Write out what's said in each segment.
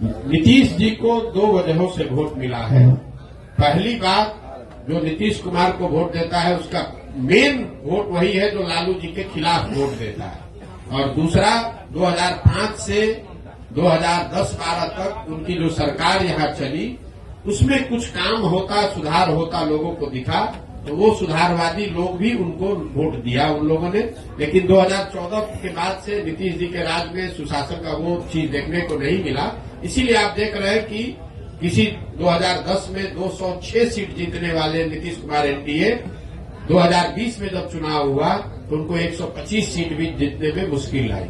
नीतीश जी को दो वजहों से वोट मिला है। पहली बात, जो नीतीश कुमार को वोट देता है उसका मेन वोट वही है जो लालू जी के खिलाफ वोट देता है। और दूसरा, 2005 से 2010-12 तक उनकी जो सरकार यहाँ चली उसमें कुछ काम होता, सुधार होता लोगों को दिखा, तो वो सुधारवादी लोग भी उनको वोट दिया उन लोगों ने। लेकिन 2014 के बाद से नीतीश जी के राज में सुशासन का वो चीज देखने को नहीं मिला। इसीलिए आप देख रहे हैं कि किसी 2010 में 206 सीट जीतने वाले नीतीश कुमार एनडीए 2020 में जब चुनाव हुआ तो उनको 125 सीट भी जीतने में मुश्किल आई।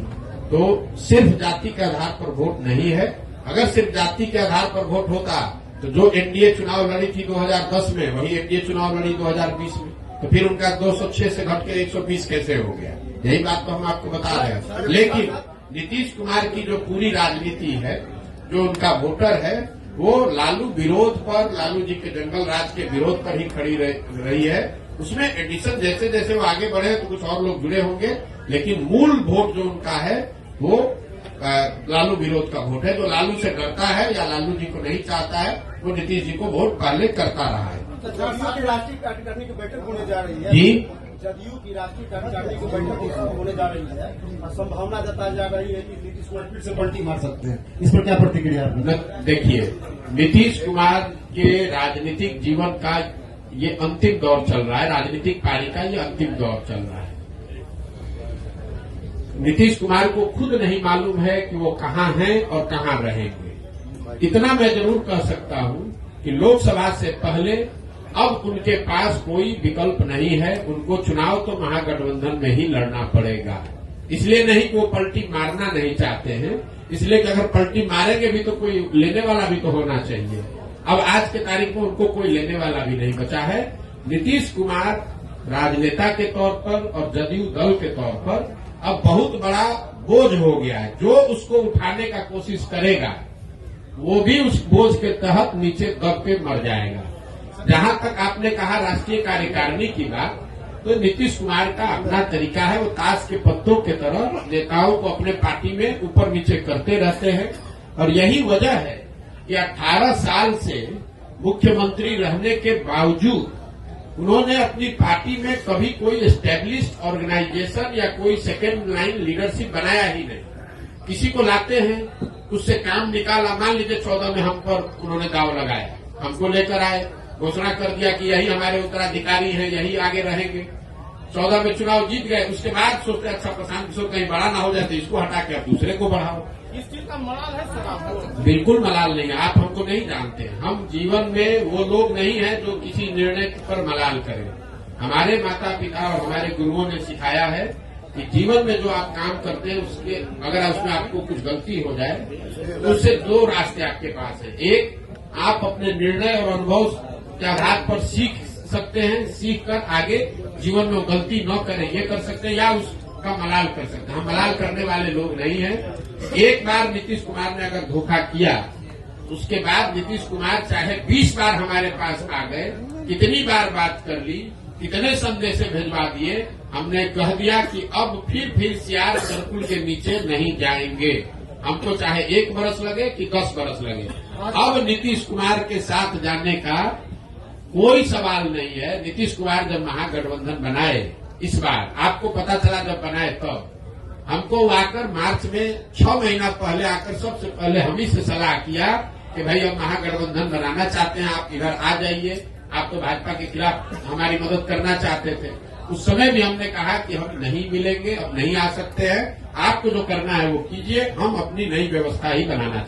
तो सिर्फ जाति के आधार पर वोट नहीं है। अगर सिर्फ जाति के आधार पर वोट होता तो जो एनडीए चुनाव लड़ी थी 2010 में वही एनडीए चुनाव लड़ी 2020 में, तो फिर उनका 206 से घट के 120 कैसे हो गया? यही बात तो हम आपको बता रहे हैं। लेकिन नीतीश कुमार की जो पूरी राजनीति है, जो उनका वोटर है, वो लालू विरोध पर, लालू जी के जंगल राज के विरोध पर ही खड़ी रही है। उसमें एडिशन जैसे जैसे वो आगे बढ़े तो कुछ और लोग जुड़े होंगे, लेकिन मूल वोट जो उनका है वो लालू विरोध का वोट है। जो लालू से डरता है या लालू जी को नहीं चाहता है वो नीतीश जी को वोट पहले करता रहा है। जदयू की राष्ट्रीय कार्यकारिणी की बैठक होने जा रही है जी, जदयू की राष्ट्रीय कार्यकारिणी की बैठक होने जा रही है और संभावना जताई जा रही है कि नीतीश कुमार फिर से पलटी मार सकते हैं। इस पर क्या प्रतिक्रिया? देखिए, नीतीश कुमार के राजनीतिक जीवन का ये अंतिम दौर चल रहा है, राजनीतिक पारी का ये अंतिम दौर चल रहा है। नीतीश कुमार को खुद नहीं मालूम है कि वो कहाँ हैं और कहाँ रहेंगे। इतना मैं जरूर कह सकता हूं कि लोकसभा से पहले अब उनके पास कोई विकल्प नहीं है। उनको चुनाव तो महागठबंधन में ही लड़ना पड़ेगा। इसलिए नहीं कि वो पलटी मारना नहीं चाहते हैं, इसलिए कि अगर पलटी मारेंगे भी तो कोई लेने वाला भी तो होना चाहिए। अब आज के तारीख में उनको कोई लेने वाला भी नहीं बचा है। नीतीश कुमार राजनेता के तौर पर और जदयू दल के तौर पर अब बहुत बड़ा बोझ हो गया है। जो उसको उठाने का कोशिश करेगा वो भी उस बोझ के तहत नीचे दब के मर जाएगा। जहां तक आपने कहा राष्ट्रीय कार्यकारिणी की बात, तो नीतीश कुमार का अपना तरीका है। वो ताश के पत्तों की तरह नेताओं को अपने पार्टी में ऊपर नीचे करते रहते हैं। और यही वजह है कि 18 साल से मुख्यमंत्री रहने के बावजूद उन्होंने अपनी पार्टी में कभी कोई एस्टेब्लिश्ड ऑर्गेनाइजेशन या कोई सेकेंड लाइन लीडरशिप बनाया ही नहीं। किसी को लाते हैं, उससे काम निकाला। मान लीजिए 14 में हम पर उन्होंने दाव लगाया, हमको लेकर आए, घोषणा कर दिया कि यही हमारे उत्तराधिकारी हैं, यही आगे रहेंगे। 14 में चुनाव जीत गए, उसके बाद सोचते अच्छा प्रशांत किशोर कहीं बड़ा ना हो जाए तो इसको हटा के आप दूसरे को बढ़ाओ। इस चीज का मलाल है सर आपको? बिल्कुल मलाल नहीं है। आप हमको नहीं जानते। हम जीवन में वो लोग नहीं हैं जो किसी निर्णय पर मलाल करें। हमारे माता पिता और हमारे गुरुओं ने सिखाया है कि जीवन में जो आप काम करते हैं उसके अगर उसमें आपको कुछ गलती हो जाए तो उससे दो रास्ते आपके पास है। एक, आप अपने निर्णय और अनुभव के आधार पर सीख सकते हैं, सीख कर आगे जीवन में गलती न करें ये कर सकते हैं, या उसका मलाल कर सकते हैं। हम मलाल करने वाले लोग नहीं हैं। एक बार नीतीश कुमार ने अगर धोखा किया उसके बाद नीतीश कुमार चाहे 20 बार हमारे पास आ गए, कितनी बार बात कर ली, कितने संदेश भेजवा दिए, हमने कह दिया कि अब फिर सियार सर्कुल के नीचे नहीं जाएंगे। हमको चाहे 1 बरस लगे कि 10 बरस लगे, अब नीतीश कुमार के साथ जाने का कोई सवाल नहीं है। नीतीश कुमार जब महागठबंधन बनाए, इस बार आपको पता चला जब बनाए तब हमको आकर मार्च में 6 महीना पहले आकर सबसे पहले हम ही से सलाह किया कि भाई अब महागठबंधन बनाना चाहते हैं, आप इधर आ जाइए। आप तो भाजपा के खिलाफ हमारी मदद करना चाहते थे। उस समय भी हमने कहा कि हम नहीं मिलेंगे, अब नहीं आ सकते हैं, आपको जो करना है वो कीजिए, हम अपनी नई व्यवस्था ही बनाना चाहते हैं।